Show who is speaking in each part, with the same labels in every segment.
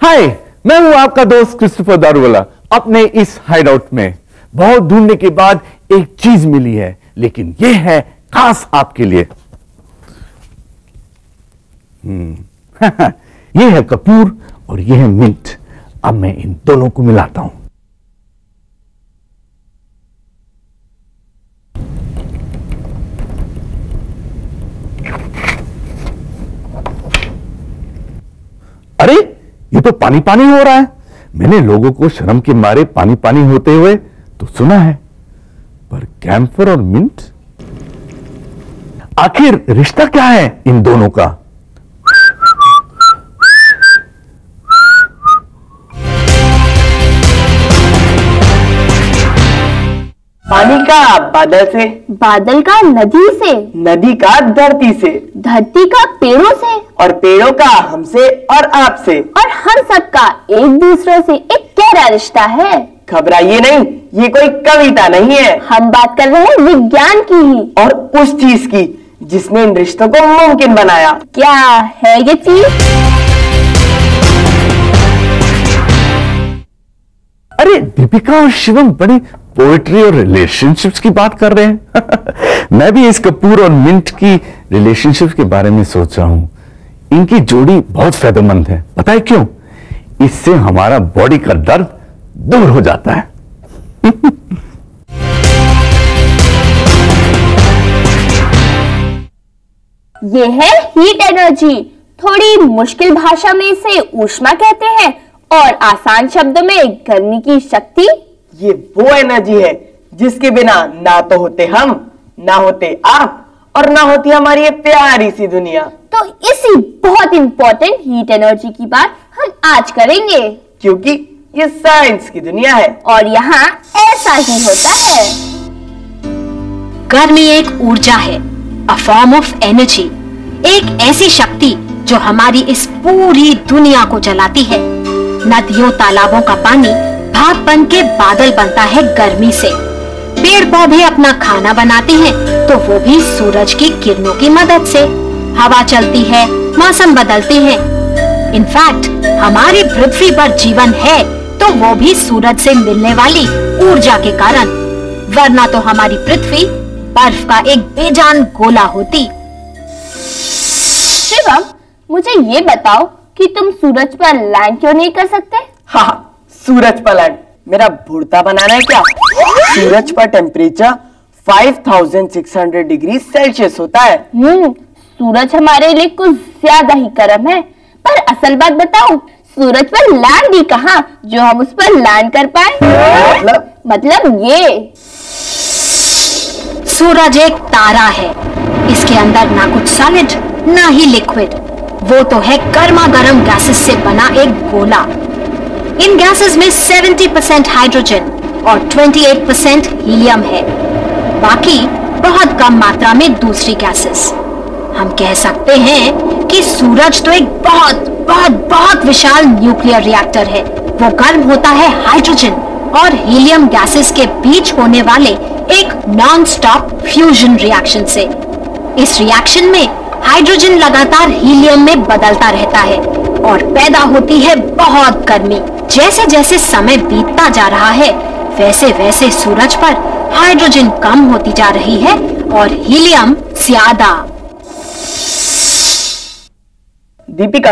Speaker 1: हाय, मैं हूं आपका दोस्त क्रिस्टोफर दारूवाला। अपने इस हाइडआउट में बहुत ढूंढने के बाद एक चीज मिली है, लेकिन यह है खास आपके लिए। यह है कपूर और यह है मिंट। अब मैं इन दोनों को मिलाता हूं। अरे, ये तो पानी पानी हो रहा है। मैंने लोगों को शर्म के मारे पानी पानी होते हुए तो सुना है, पर कैम्फर और मिंट, आखिर रिश्ता क्या है इन दोनों का?
Speaker 2: पानी का बादल से,
Speaker 3: बादल का नदी से,
Speaker 2: नदी का धरती से,
Speaker 3: धरती का पेड़ों से,
Speaker 2: और पेड़ों का हमसे और आपसे,
Speaker 3: और हम सबका एक दूसरे से एक गहरा रिश्ता है।
Speaker 2: घबराइए नहीं, ये कोई कविता नहीं है।
Speaker 3: हम बात कर रहे हैं विज्ञान की ही,
Speaker 2: और उस चीज की जिसने इन रिश्तों को मुमकिन बनाया।
Speaker 3: क्या है ये चीज?
Speaker 1: अरे, दीपिका और शिवम बड़ी पोएट्री और रिलेशनशिप्स की बात कर रहे हैं। मैं भी इस कपूर और मिंट की रिलेशनशिप के बारे में सोच रहा हूं। इनकी जोड़ी बहुत फायदेमंद है। पता है क्यों? इससे हमारा बॉडी का दर्द दूर हो जाता है।
Speaker 3: ये है हीट एनर्जी। थोड़ी मुश्किल भाषा में इसे ऊष्मा कहते हैं और आसान शब्दों में गर्मी की शक्ति।
Speaker 2: ये वो एनर्जी है जिसके बिना ना तो होते हम, ना होते आप, और ना होती हमारी ये प्यारी सी दुनिया।
Speaker 3: तो इसी बहुत इंपॉर्टेंट हीट एनर्जी की बात हम आज करेंगे,
Speaker 2: क्योंकि ये साइंस की दुनिया है
Speaker 3: और यहाँ ऐसा ही होता है।
Speaker 4: गर्मी एक ऊर्जा है, अ फॉर्म ऑफ एनर्जी, एक ऐसी शक्ति जो हमारी इस पूरी दुनिया को जलाती है। नदियों तालाबों का पानी भाप बन के बादल बनता है गर्मी से। पेड़ पौधे अपना खाना बनाते हैं तो वो भी सूरज की किरणों की मदद से। हवा चलती है, मौसम बदलते हैं। इनफैक्ट हमारी पृथ्वी पर जीवन है तो वो भी सूरज से मिलने वाली ऊर्जा के कारण, वरना तो हमारी पृथ्वी बर्फ का एक बेजान गोला होती।
Speaker 3: शिवम, मुझे ये बताओ कि तुम सूरज पर लैंड क्यों नहीं कर सकते?
Speaker 2: हाँ, सूरज पर लैंड मेरा भुड़ता बनाना है क्या? सूरज पर टेम्परेचर 5600 डिग्री सेल्सियस होता है।
Speaker 3: सूरज हमारे लिए कुछ ज्यादा ही गर्म है। पर असल बात बताऊं, सूरज पर लैंड भी कहाँ जो हम उस पर लैंड कर पाए। मतलब ये
Speaker 4: सूरज एक तारा है। इसके अंदर ना कुछ सॉलिड ना ही लिक्विड, वो तो है गर्मा गर्म गैसेस से बना एक गोला। इन गैसेस में 70% हाइड्रोजन और 28% हीलियम है, बाकी बहुत कम मात्रा में दूसरी गैसेस। हम कह सकते हैं कि सूरज तो एक बहुत बहुत बहुत विशाल न्यूक्लियर रिएक्टर है। वो गर्म होता है हाइड्रोजन और हीलियम गैसेस के बीच होने वाले एक नॉन स्टॉप फ्यूजन रिएक्शन से। इस रिएक्शन में हाइड्रोजन लगातार हीलियम में बदलता रहता है और पैदा होती है बहुत गर्मी। जैसे जैसे समय बीतता जा रहा है, वैसे वैसे सूरज पर हाइड्रोजन कम होती जा रही है और हीलियम ज्यादा।
Speaker 2: दीपिका,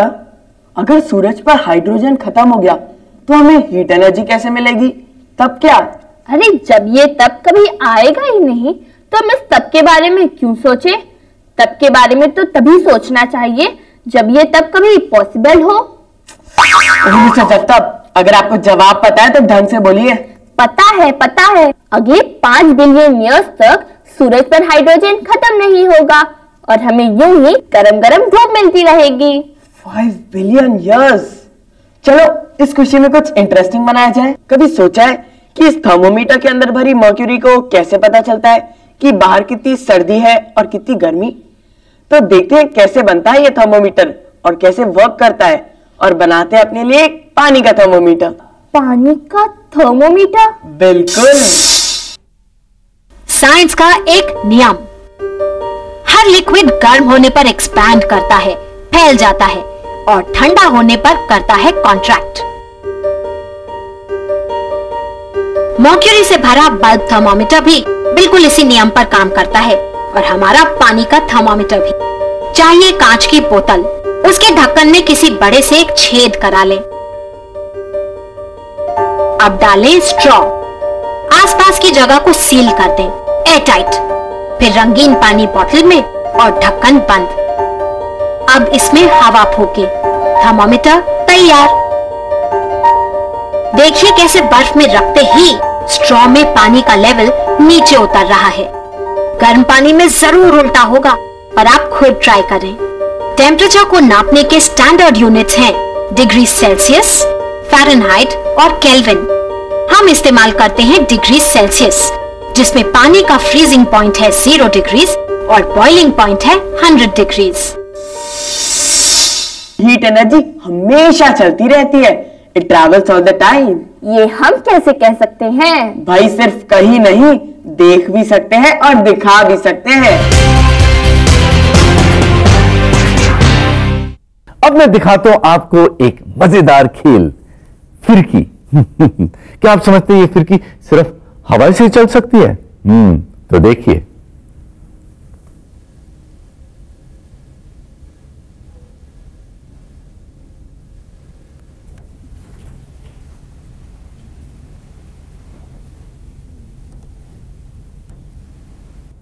Speaker 2: अगर सूरज पर हाइड्रोजन खत्म हो गया तो हमें हीट एनर्जी कैसे मिलेगी? तब क्या?
Speaker 3: अरे, जब ये तब कभी आएगा ही नहीं तो हम इस तब के बारे में क्यों सोचे? तब के बारे में तो तभी सोचना चाहिए जब ये तब कभी पॉसिबल हो।
Speaker 2: तब अगर आपको जवाब पता है तो ढंग से बोलिए।
Speaker 3: पता है। अगले 5 बिलियन ईयर्स तक सूरज पर हाइड्रोजन खत्म नहीं होगा और हमें यूं ही गरम गरम धूप मिलती रहेगी।
Speaker 2: 5 बिलियन ईयर्स। चलो इस खुशी में कुछ इंटरेस्टिंग बनाया जाए। कभी सोचा है कि इस थर्मोमीटर के अंदर भरी मर्क्यूरी को कैसे पता चलता है कि बाहर कितनी सर्दी है और कितनी गर्मी? तो देखते हैं कैसे बनता है ये थर्मोमीटर और कैसे वर्क करता है, और बनाते हैं अपने लिए एक पानी का थर्मोमीटर।
Speaker 3: पानी का थर्मोमीटर?
Speaker 2: बिल्कुल।
Speaker 4: साइंस का एक नियम, हर लिक्विड गर्म होने पर एक्सपैंड करता है, फैल जाता है और ठंडा होने पर करता है कॉन्ट्रैक्ट। मर्क्यूरी से भरा बल्ब थर्मोमीटर भी बिल्कुल इसी नियम पर काम करता है और हमारा पानी का थर्मोमीटर भी। चाहिए कांच की बोतल, उसके ढक्कन में किसी बड़े से एक छेद करा लें। अब डालें स्ट्रॉ, आसपास की जगह को सील कर दें एयरटाइट, फिर रंगीन पानी बोतल में और ढक्कन बंद। अब इसमें हवा फूके, थर्मोमीटर तैयार। देखिए कैसे बर्फ में रखते ही स्ट्रॉ में पानी का लेवल नीचे उतर रहा है। गर्म पानी में जरूर उल्टा होगा, पर आप खुद ट्राई करें। टेम्परेचर को नापने के स्टैंडर्ड यूनिट्स हैं डिग्री सेल्सियस, फ़ारेनहाइट और केल्विन। हम इस्तेमाल करते हैं डिग्री सेल्सियस, जिसमें पानी का फ्रीजिंग पॉइंट है 0 डिग्रीज और बॉइलिंग पॉइंट है 100 डिग्रीज।
Speaker 2: हीट एनर्जी हमेशा चलती रहती है, it travels all the time.
Speaker 3: ये हम कैसे कह सकते हैं?
Speaker 2: भाई सिर्फ कहीं नहीं, देख भी सकते हैं और दिखा भी सकते हैं।
Speaker 1: अब मैं दिखाता हूं आपको एक मजेदार खेल, फिरकी। क्या आप समझते हैं ये फिरकी सिर्फ हवा से चल सकती है? तो देखिए।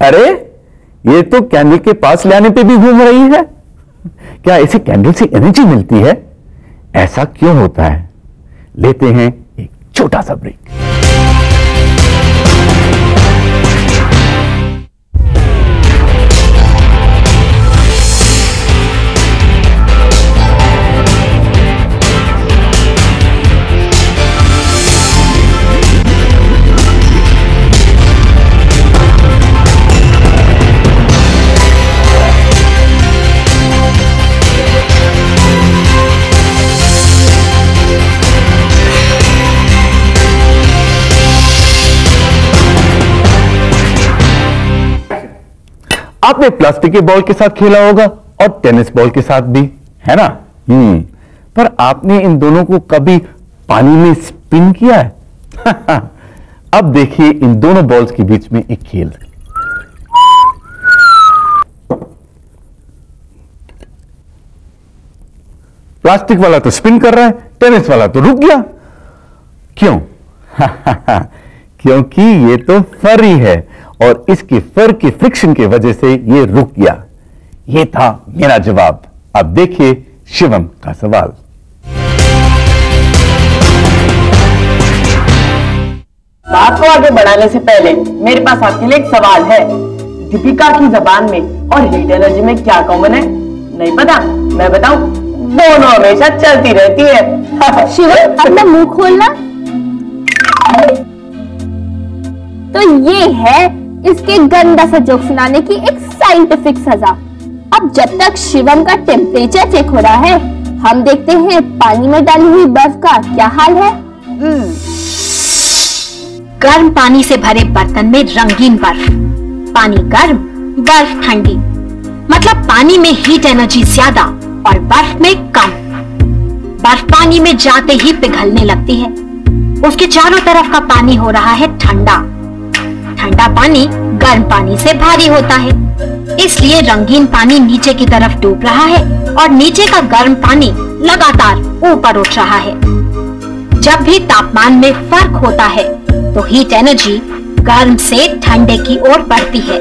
Speaker 1: अरे ये तो कैंडल के पास लाने पे भी घूम रही है। क्या इसे कैंडल से एनर्जी मिलती है? ऐसा क्यों होता है? लेते हैं एक छोटा सा ब्रेक। आपने प्लास्टिक के बॉल के साथ खेला होगा और टेनिस बॉल के साथ भी, है ना? पर आपने इन दोनों को कभी पानी में स्पिन किया है? अब देखिए इन दोनों बॉल्स के बीच में एक खेल। प्लास्टिक वाला तो स्पिन कर रहा है, टेनिस वाला तो रुक गया। क्यों? क्योंकि ये तो फर ही है और इसके फर के फ्रिक्शन की वजह से ये रुक गया। ये था मेरा जवाब। अब देखिए शिवम का सवाल।
Speaker 2: बात को आगे बढ़ाने से पहले मेरे पास आपके लिए एक सवाल है। दीपिका की जबान में और हीट एनर्जी में क्या कॉमन है? नहीं पता? मैं बताऊं, दोनों हमेशा चलती रहती है।
Speaker 3: शिवम अपना मुंह खोलना। तो ये है इसके गंदा सा जोक सुनाने की एक साइंटिफिक सजा। अब जब तक शिवम का टेम्परेचर चेक हो रहा है, हम देखते हैं पानी में डाली हुई बर्फ का क्या हाल है।
Speaker 4: गर्म पानी से भरे बर्तन में रंगीन बर्फ, पानी गर्म, बर्फ ठंडी, मतलब पानी में हीट एनर्जी ज्यादा और बर्फ में कम। बर्फ पानी में जाते ही पिघलने लगती है, उसके चारों तरफ का पानी हो रहा है ठंडा। ठंडा पानी गर्म पानी से भारी होता है, इसलिए रंगीन पानी नीचे की तरफ डूब रहा है और नीचे का गर्म पानी लगातार ऊपर उठ रहा है। जब भी तापमान में फर्क होता है तो हीट एनर्जी गर्म से ठंडे की ओर बढ़ती है,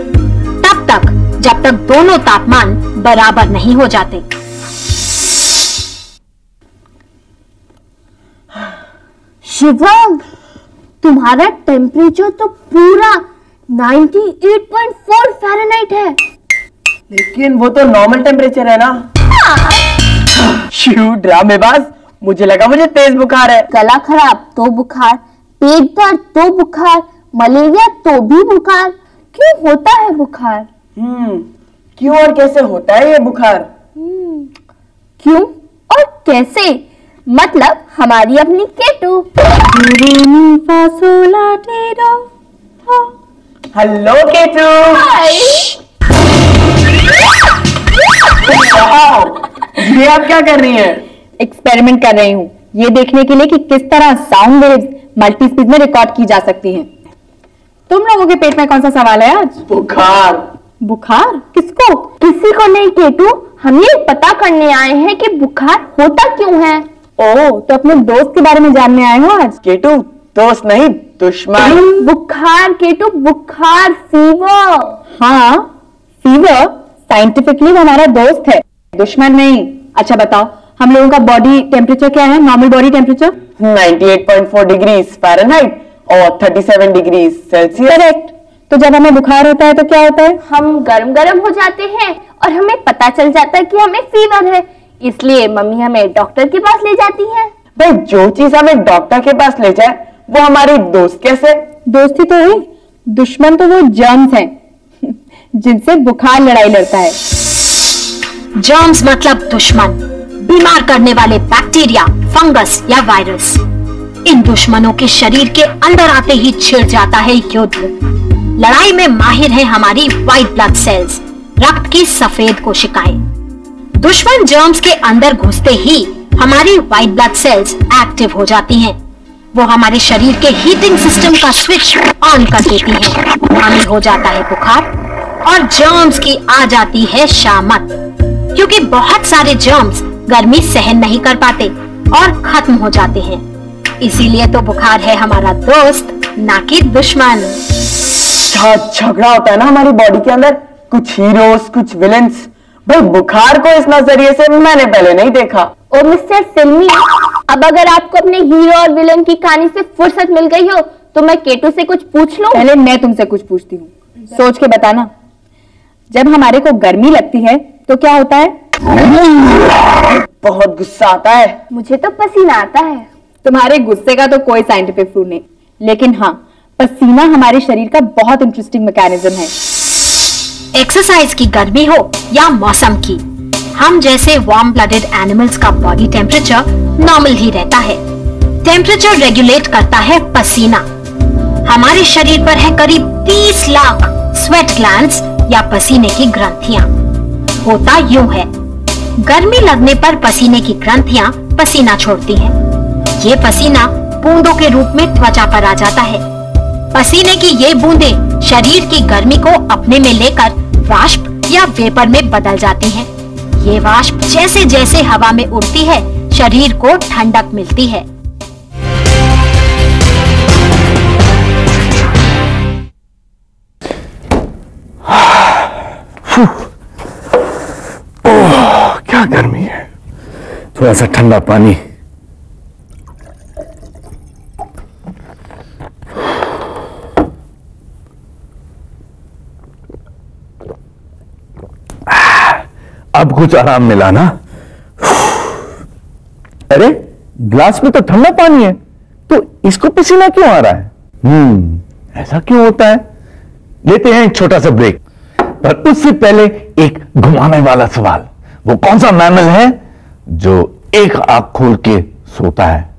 Speaker 4: तब तक जब तक दोनों तापमान बराबर नहीं हो जाते।
Speaker 3: शिवम, तुम्हारा टेम्परेचर तो पूरा 98.4 फ़ारेनहाइट है।
Speaker 2: लेकिन वो तो नॉर्मल टेम्परेचर है ना। शू ड्रामेबाज, मुझे लगा मुझे तेज बुखार है।
Speaker 3: गला खराब तो बुखार, पेट दर्द तो बुखार, मलेरिया तो भी बुखार। क्यों होता है बुखार?
Speaker 2: क्यों और कैसे होता है ये बुखार?
Speaker 3: क्यों और कैसे मतलब हमारी अपनी केटू।
Speaker 2: हेलो केटू।
Speaker 3: हाय।
Speaker 2: ये आप क्या कर रही हैं?
Speaker 5: एक्सपेरिमेंट कर रही हूँ, ये देखने के लिए कि किस तरह साउंड वेव्स मल्टी स्पीड में रिकॉर्ड की जा सकती हैं। तुम लोगों के पेट में कौन सा सवाल है आज?
Speaker 2: बुखार।
Speaker 5: बुखार? किसको?
Speaker 3: किसी को नहीं केटू, हम ये पता करने आए हैं कि बुखार होता क्यों है।
Speaker 5: ओह, तो अपने दोस्त के बारे में जानने आए हो आज?
Speaker 2: केटू, दोस्त नहीं दुश्मन।
Speaker 3: बुखार केटू, बुखार, फीवर।
Speaker 5: हाँ, फीवर साइंटिफिकली हमारा दोस्त है, दुश्मन नहीं। अच्छा बताओ, हम लोगों का बॉडी टेम्परेचर क्या है? Normal body temperature
Speaker 2: 98.4 degree Fahrenheit और 37 डिग्री सेल्सियस।
Speaker 5: करेक्ट। तो जब हमें बुखार होता है तो क्या होता है?
Speaker 3: हम गरम गरम हो जाते हैं और हमें पता चल जाता है कि हमें फीवर है, इसलिए मम्मी हमें डॉक्टर के पास ले जाती है।
Speaker 2: भाई जो चीज हमें डॉक्टर के पास ले जाए वो हमारी दोस्त कैसे?
Speaker 5: दोस्ती तो हुई, दुश्मन तो वो जर्म्स हैं जिनसे बुखार लड़ाई लड़ता है।
Speaker 4: जर्म्स मतलब दुश्मन, बीमार करने वाले बैक्टीरिया, फंगस या वायरस। इन दुश्मनों के शरीर के अंदर आते ही छिड़ जाता है युद्ध। लड़ाई में माहिर है हमारी व्हाइट ब्लड सेल्स, रक्त की सफेद कोशिकाएं। दुश्मन जर्म्स के अंदर घुसते ही हमारी व्हाइट ब्लड सेल्स एक्टिव हो जाती हैं। वो हमारे शरीर के हीटिंग सिस्टम का स्विच ऑन कर देती हैं। हमें हो जाता है बुखार और जर्म्स की आ जाती है शामत, क्योंकि बहुत सारे जर्म्स गर्मी सहन नहीं कर पाते और खत्म हो जाते हैं। इसीलिए तो बुखार है हमारा दोस्त, ना कि दुश्मन।
Speaker 2: झगड़ा होता है ना हमारी बॉडी के अंदर, कुछ हीरोज कुछ विलेंस। भाई बुखार को इस नजरिए से मैंने पहले नहीं देखा।
Speaker 3: ओ मिस्टर फिल्मी, अब अगर आपको अपने हीरो और विलन की कहानी से फुर्सत मिल गई हो तो मैं केटू से कुछ पूछ लूं?
Speaker 5: पहले मैं तुमसे कुछ पूछती हूँ, सोच के बताना। जब हमारे को गर्मी लगती है तो क्या होता है?
Speaker 2: बहुत गुस्सा आता है।
Speaker 3: मुझे तो पसीना आता है।
Speaker 5: तुम्हारे गुस्से का तो कोई साइंटिफिक प्रूफ नहीं, लेकिन हाँ, पसीना हमारे शरीर का बहुत इंटरेस्टिंग मैकेनिज्म है।
Speaker 4: एक्सरसाइज की गर्मी हो या मौसम की, हम जैसे वार्म ब्लडेड एनिमल्स का बॉडी टेम्परेचर नॉर्मल ही रहता है। टेम्परेचर रेगुलेट करता है पसीना। हमारे शरीर पर है करीब 30 लाख स्वेट ग्लैंड्स या पसीने की ग्रंथियां। होता यूं है, गर्मी लगने पर पसीने की ग्रंथियां पसीना छोड़ती हैं। ये पसीना बूंदों के रूप में त्वचा पर आ जाता है। पसीने की ये बूंदें शरीर की गर्मी को अपने में लेकर वाष्प या वेपर में बदल जाती हैं। ये वाष्प जैसे जैसे हवा में उड़ती है, शरीर को ठंडक मिलती है।
Speaker 1: ओह, क्या गर्मी है। थोड़ा सा ठंडा पानी। अब कुछ आराम मिला ना? अरे ग्लास में तो ठंडा पानी है, तो इसको पसीना क्यों आ रहा है? ऐसा क्यों होता है? लेते हैं एक छोटा सा ब्रेक, पर उससे पहले एक घुमाने वाला सवाल। वो कौन सा मैमल है जो एक आंख खोल के सोता है?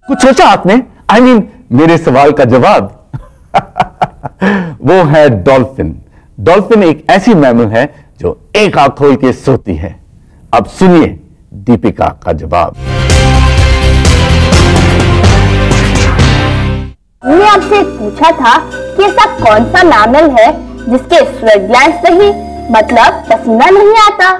Speaker 1: कुछ सोचा आपने? I mean, मेरे सवाल का जवाब वो है डॉल्फिन। डॉल्फिन एक ऐसी मैमल है जो एक आंख खोल के सोती है। अब सुनिए दीपिका का जवाब।
Speaker 3: मैंने आपसे पूछा था कि ऐसा कौन सा मैमल है जिसके स्वेट ग्लैंड्स नहीं, मतलब पसीना नहीं आता।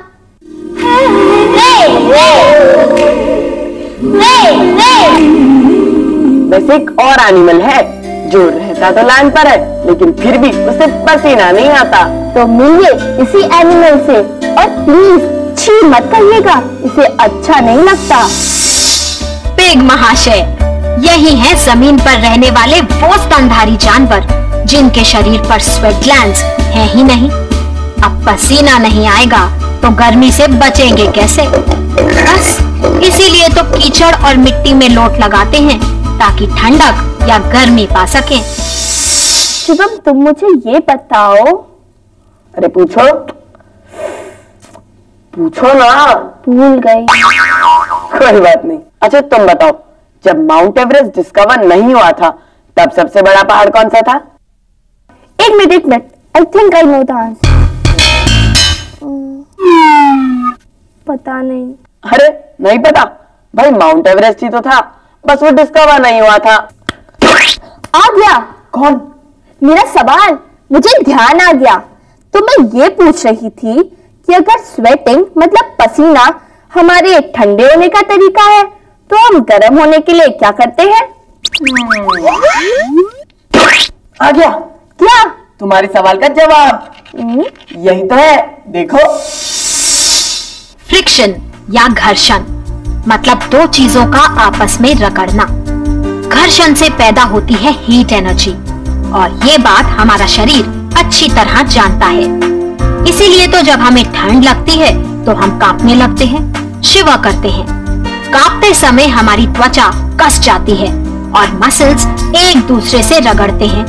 Speaker 2: वैसे एक और एनिमल है जो रहता तो लैंड पर है, लेकिन फिर भी उसे पसीना नहीं आता।
Speaker 3: तो मिलिए इसी एनिमल से, और प्लीज छी मत कहिएगा, इसे अच्छा नहीं लगता।
Speaker 4: पिग महाशय, यही है जमीन पर रहने वाले वो स्तनधारी जानवर जिनके शरीर पर स्वेट ग्लैंड्स हैं ही नहीं। अब पसीना नहीं आएगा तो गर्मी से बचेंगे कैसे? बस इसीलिए तो कीचड़ और मिट्टी में लोट लगाते हैं ताकि ठंडक या गर्मी पा सकें।
Speaker 3: शिवम, तुम मुझे ये बताओ।
Speaker 2: अरे पूछो पूछो ना।
Speaker 3: भूल गई।
Speaker 2: कोई बात नहीं। अच्छा तुम बताओ, जब माउंट एवरेस्ट डिस्कवर नहीं हुआ था तब सबसे बड़ा पहाड़ कौन सा था?
Speaker 3: एक minute, I think I know the answer. पता नहीं।
Speaker 2: अरे नहीं पता भाई, माउंट एवरेस्ट ही तो था, बस वो डिस्कवर नहीं हुआ था।
Speaker 3: आ गया।
Speaker 2: कौन?
Speaker 3: मेरा सवाल, मुझे ध्यान आ गया। तो मैं ये पूछ रही थी कि अगर स्वेटिंग मतलब पसीना हमारे ठंडे होने का तरीका है तो हम गर्म होने के लिए क्या करते हैं?
Speaker 2: आ गया।
Speaker 3: क्या?
Speaker 2: तुम्हारे सवाल का जवाब यही तो है, देखो।
Speaker 4: फ्रिक्शन या घर्षण मतलब दो चीजों का आपस में रगड़ना। घर्षण से पैदा होती है हीट एनर्जी और ये बात हमारा शरीर अच्छी तरह जानता है। इसीलिए तो जब हमें ठंड लगती है तो हम कांपने लगते हैं, शिवा करते हैं। कांपते समय हमारी त्वचा कस जाती है और मसल्स एक दूसरे से रगड़ते हैं।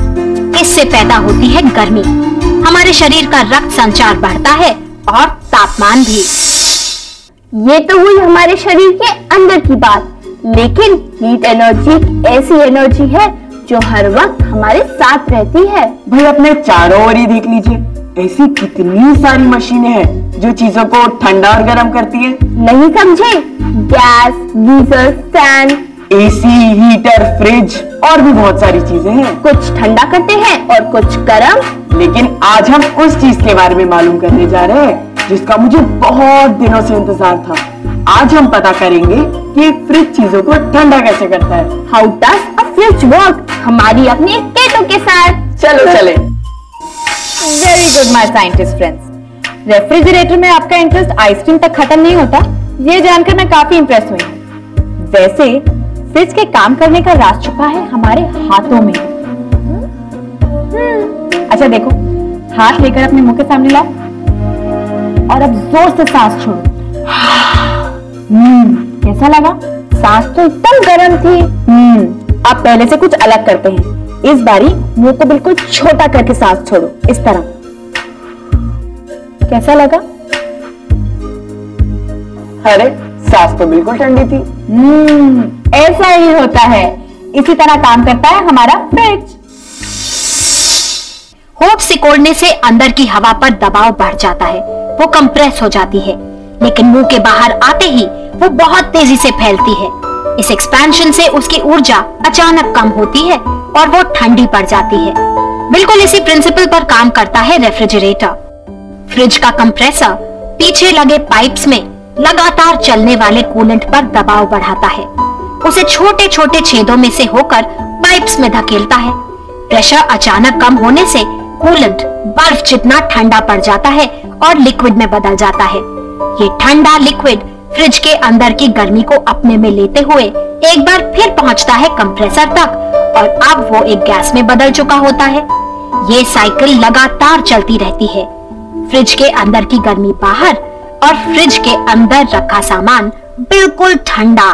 Speaker 4: इससे पैदा होती है गर्मी। हमारे शरीर का रक्त संचार बढ़ता है और तापमान भी।
Speaker 3: ये तो हुई हमारे शरीर के अंदर की बात, लेकिन हीट एनर्जी एक ऐसी एनर्जी है जो हर वक्त हमारे साथ रहती है।
Speaker 2: भाई अपने चारों ओर ही देख लीजिए, ऐसी कितनी सारी मशीनें हैं जो चीजों को ठंडा और गर्म करती है।
Speaker 3: नहीं समझे? Gas, geyser, fan,
Speaker 2: AC, heater, fridge और भी बहुत सारी चीजें हैं।
Speaker 3: कुछ ठंडा करते हैं और कुछ गर्म।
Speaker 2: लेकिन आज हम उस चीज के बारे में मालूम करने जा रहे हैं जिसका मुझे बहुत दिनों से इंतजार था। आज हम पता करेंगे कि एक फ्रिज चीजों को ठंडा कैसे करता है।
Speaker 3: How does a fridge work? हमारी अपनी केटो के साथ।
Speaker 2: चलो चले।
Speaker 5: Very good my scientist friends. Refrigerator में आपका इंटरेस्ट आइसक्रीम तक खत्म नहीं होता, ये जानकर मैं काफी इंप्रेस हुई हूँ। वैसे फ्रिज के काम करने का राज छुपा है हमारे हाथों में। अच्छा देखो, हाथ लेकर अपने मुंह के सामने लाओ और अब जोर से सांस छोड़ो। कैसा लगा?
Speaker 3: सांस तो एकदम गर्म थी।
Speaker 5: अब पहले से कुछ अलग करते हैं। इस बारी मुंह को बिल्कुल छोटा करके सांस छोड़ो, इस तरह। कैसा लगा?
Speaker 2: अरे सांस तो बिल्कुल ठंडी थी।
Speaker 5: ऐसा ही होता है। इसी तरह काम करता है हमारा फ्रिज।
Speaker 4: होठ सिकोड़ने से अंदर की हवा पर दबाव बढ़ जाता है, वो कंप्रेस हो जाती है, लेकिन मुंह के बाहर आते ही वो बहुत तेजी से फैलती है। इस एक्सपेंशन से उसकी ऊर्जा अचानक कम होती है और वो ठंडी पड़ जाती है। बिल्कुल इसी प्रिंसिपल पर काम करता है रेफ्रिजरेटर। फ्रिज का कंप्रेसर पीछे लगे पाइप्स में लगातार चलने वाले कूलेंट पर दबाव बढ़ाता है, उसे छोटे छोटे छेदों में से होकर पाइप्स में धकेलता है। प्रेशर अचानक कम होने से कूलेंट बर्फ जितना ठंडा पड़ जाता है और लिक्विड में बदल जाता है। ये ठंडा लिक्विड फ्रिज के अंदर की गर्मी को अपने में लेते हुए एक बार फिर पहुंचता है कंप्रेसर तक और अब वो एक गैस में बदल चुका होता है। ये साइकिल लगातार चलती रहती है। फ्रिज के अंदर की गर्मी बाहर और फ्रिज के अंदर रखा सामान बिल्कुल ठंडा।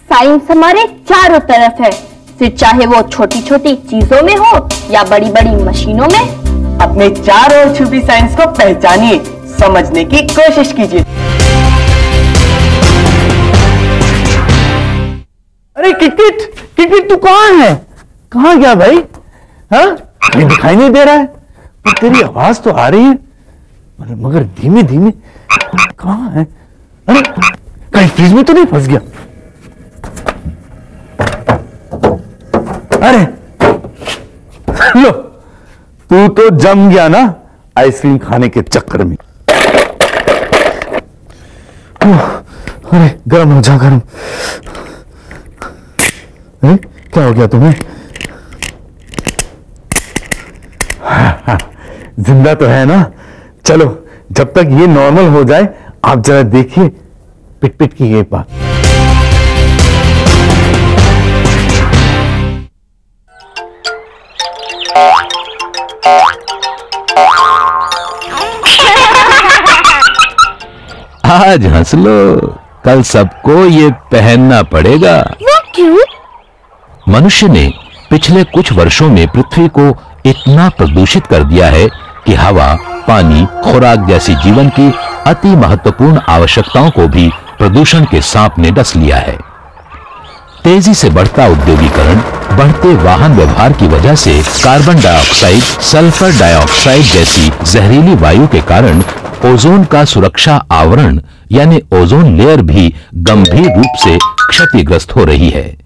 Speaker 3: साइंस हमारे चारों तरफ है, फिर चाहे वो छोटी छोटी चीजों में हो या बड़ी बड़ी मशीनों में।
Speaker 2: अपने चारों ओर छुपी साइंस को पहचानिए, समझने की कोशिश कीजिए।
Speaker 1: अरे किट तू कहाँ है? कहाँ गया भाई? हाँ, ये दिखाई नहीं दे रहा है, पर तेरी आवाज तो आ रही है, मगर धीमे धीमे। कहाँ है? अरे कहीं फ्रिज में तो नहीं फंस गया? अरे लो, तू तो जम गया ना आइसक्रीम खाने के चक्कर में। अरे गर्म हो जा, गर्म। अरे क्या हो गया तुम्हें? जिंदा तो है ना? चलो जब तक ये नॉर्मल हो जाए आप जरा देखिए पिट पिट की ये बात। आज हंस लो, कल सबको ये पहनना पड़ेगा।
Speaker 3: वो क्यों?
Speaker 1: मनुष्य ने पिछले कुछ वर्षों में पृथ्वी को इतना प्रदूषित कर दिया है कि हवा, पानी, खुराक जैसी जीवन की अति महत्वपूर्ण आवश्यकताओं को भी प्रदूषण के सांप ने डस लिया है। तेजी से बढ़ता औद्योगिकरण, बढ़ते वाहन व्यवहार की वजह से कार्बन डाइऑक्साइड, सल्फर डाइऑक्साइड जैसी जहरीली वायु के कारण ओजोन का सुरक्षा आवरण यानी ओजोन लेयर भी गंभीर रूप से क्षतिग्रस्त हो रही है।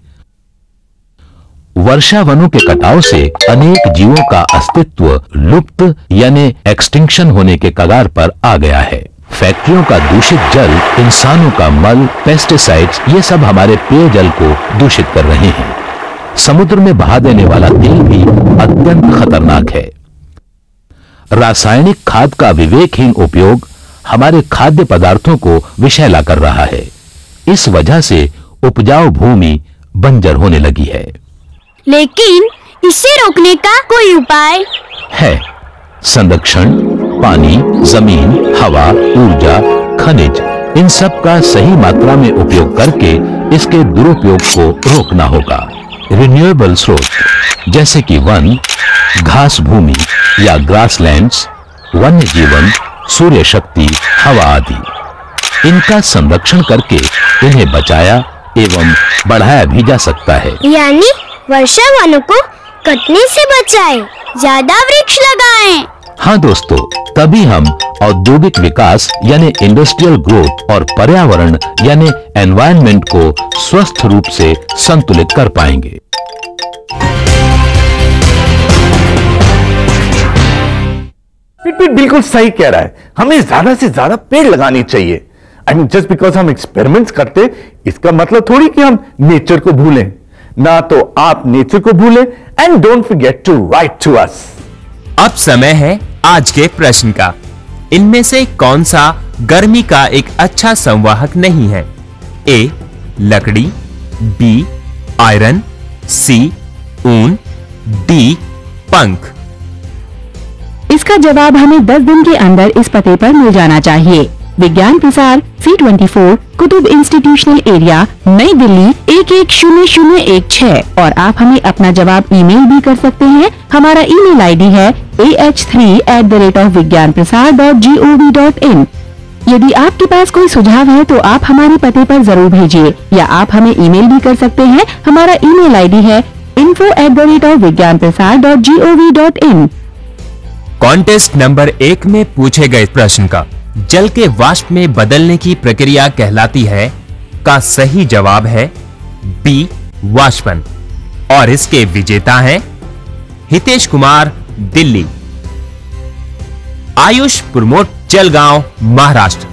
Speaker 1: वर्षा वनों के कटाव से अनेक जीवों का अस्तित्व लुप्त यानी एक्सटिंक्शन होने के कगार पर आ गया है। फैक्ट्रियों का दूषित जल, इंसानों का मल, पेस्टिसाइड्स, ये सब हमारे पेयजल को दूषित कर रहे हैं। समुद्र में बहा देने वाला तेल भी अत्यंत खतरनाक है। रासायनिक खाद का विवेकहीन उपयोग हमारे खाद्य पदार्थों को विषैला कर रहा है। इस वजह से उपजाऊ भूमि बंजर होने लगी है।
Speaker 3: लेकिन इसे रोकने का कोई उपाय
Speaker 1: है। संरक्षण, पानी, जमीन, हवा, ऊर्जा, खनिज, इन सब का सही मात्रा में उपयोग करके इसके दुरुपयोग को रोकना होगा। रिन्यूएबल स्रोत जैसे कि वन, घास भूमि या ग्रासलैंड्स, वन्य जीवन, सूर्य शक्ति, हवा आदि, इनका संरक्षण करके इन्हें बचाया एवं बढ़ाया भी जा सकता है।
Speaker 3: यानी वर्षा वनों को कटने से बचाएं, ज्यादा वृक्ष लगाएं।
Speaker 1: हाँ दोस्तों, तभी हम औद्योगिक विकास यानी इंडस्ट्रियल ग्रोथ और पर्यावरण यानी एनवायरनमेंट को स्वस्थ रूप से संतुलित कर पाएंगे।
Speaker 6: पिट बिल्कुल सही कह रहा है, हमें ज्यादा से ज्यादा पेड़ लगाने चाहिए। आई मीन जस्ट बिकॉज हम एक्सपेरिमेंट्स करते इसका मतलब थोड़ी कि हम नेचर को भूलें। ना तो आप नेचर को भूलें and don't forget to write to us.
Speaker 7: अब समय है आज के प्रश्न का। इनमें से कौन सा गर्मी का एक अच्छा संवाहक नहीं है? ए लकड़ी, बी आयरन, सी ऊन, डी पंख।
Speaker 5: इसका जवाब हमें 10 दिन के अंदर इस पते पर मिल जाना चाहिए। विज्ञान प्रसार C24 कुतुब इंस्टीट्यूशनल एरिया, नई दिल्ली 110016 और आप हमें अपना जवाब ईमेल भी कर सकते हैं। हमारा ईमेल आईडी है ah3@vigyanprasar.gov.in। यदि आपके पास कोई सुझाव है तो आप हमारे पते पर जरूर भेजिए या आप हमें ईमेल भी कर सकते हैं। हमारा ईमेल आईडी है info@vigyanprasar.gov.in।
Speaker 7: कॉन्टेस्ट नंबर 1 में पूछे गए प्रश्न का जल के वाष्प में बदलने की प्रक्रिया कहलाती है का सही जवाब है बी वाष्पन और इसके विजेता हैं हितेश कुमार, दिल्ली। आयुष प्रमोट, जलगांव, महाराष्ट्र।